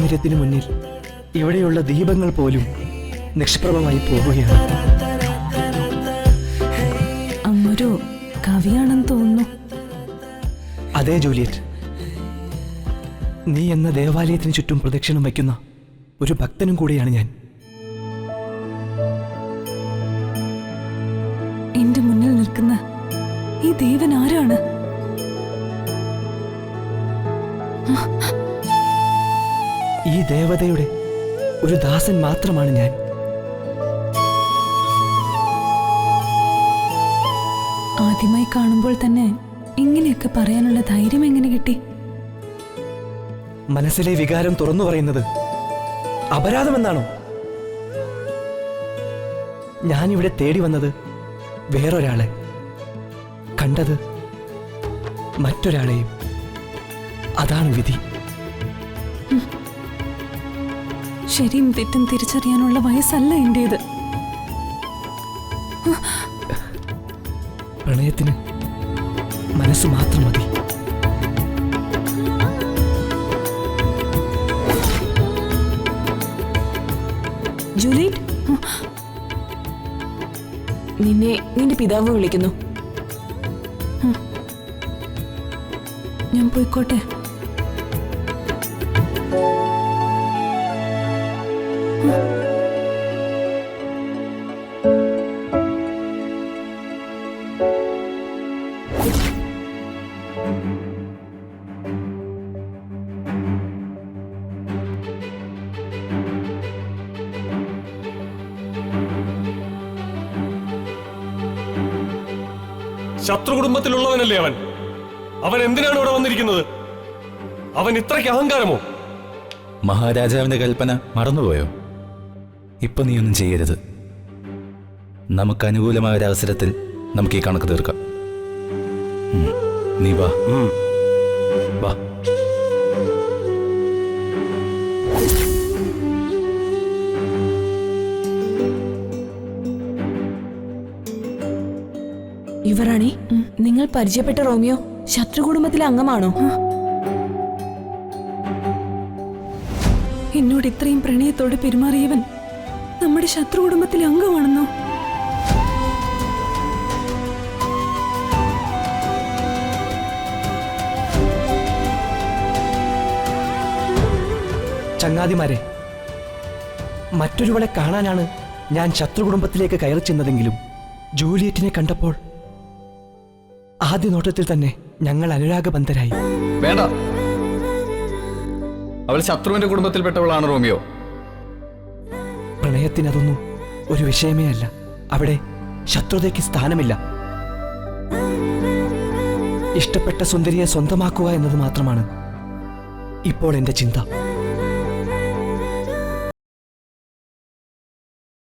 സൗന്ദര്യത്തിന് മുന്നിൽ ഇവിടെയുള്ള ദീപങ്ങൾ പോലും നിഷ്പ്രഭമായി പോവുകയാണ്. അങ്ങൊരു കവിയാണെന്ന് തോന്നുന്നു. അതെ ജൂലിയറ്റ്, നീ എന്ന ദേവാലയത്തിന് ചുറ്റും പ്രദക്ഷിണം വയ്ക്കുന്ന ഒരു ഭക്തനും കൂടിയാണ് ഞാൻ. എന്റെ മുന്നിൽ നിൽക്കുന്ന ഈ ദേവൻ ആരാണ്? ഈ ദേവതയുടെ ഒരു ദാസൻ മാത്രമാണ് ഞാൻ. ആദ്യമായി കാണുമ്പോൾ തന്നെ ഇങ്ങനെയൊക്കെ പറയാനുള്ള ധൈര്യം എങ്ങനെ കിട്ടി? മനസ്സിലെ വികാരം തുറന്നു പറയുന്നത് അപരാധമെന്നാണോ? ഞാനിവിടെ തേടി വന്നത് വേറൊരാളെ, കണ്ടത് മറ്റൊരാളെയും. അതാണ് വിധി. ശരിയും തെറ്റും തിരിച്ചറിയാനുള്ള വയസ്സല്ല എന്റേത്. പ്രണയത്തിന് മനസ്സ് മാത്രം മതി. ജൂലിയറ്റ്, നിന്നെ നിന്റെ പിതാവ് വിളിക്കുന്നു. ഞാൻ പോയിക്കോട്ടെ. ശത്രു കുടുംബത്തിലുള്ളവനല്ലേ അവൻ? അവൻ എന്തിനാണ് ഇവിടെ വന്നിരിക്കുന്നത്? അവൻ ഇത്രയ്ക്ക് അഹങ്കാരമോ? മഹാരാജാവിന്റെ കൽപ്പന മറന്നുപോയോ? ഇപ്പൊ നീ ഒന്നും ചെയ്യരുത്. നമുക്ക് അനുകൂലമായ ഒരു അവസരത്തിൽ നമുക്ക് ഈ കണക്ക് തീർക്കാം. നീ വാ വാ. യുവറാണി, നിങ്ങൾ പരിചയപ്പെട്ട റോമിയോ ശത്രു കുടുംബത്തിലെ അംഗമാണോ? എന്നോട് ഇത്രയും പ്രണയത്തോടെ പെരുമാറിയവൻ നമ്മുടെ ശത്രു കുടുംബത്തിലെ അംഗമാണെന്നോ? ചങ്ങാതിമാരെ, മറ്റൊരുവളെ കാണാനാണ് ഞാൻ ശത്രു കുടുംബത്തിലേക്ക് കയറി ചെന്നതെങ്കിലും ജൂലിയറ്റിനെ കണ്ടപ്പോൾ ആദ്യ നോട്ടത്തിൽ തന്നെ ഞങ്ങൾ അനുരാഗബന്ധരായി. വേണ്ട, അവൾ ശത്രുവിന്റെ കുടുംബത്തിൽപ്പെട്ടവളാണ് റോമിയോ. പ്രണയത്തിനതൊന്നും ഒരു വിഷയമേ അല്ല. അവിടെ ശത്രുതയ്ക്ക് സ്ഥാനമില്ല. ഇഷ്ടപ്പെട്ട സുന്ദരിയെ സ്വന്തമാക്കുക എന്നത് മാത്രമാണ് ഇപ്പോൾ എൻ്റെ ചിന്ത.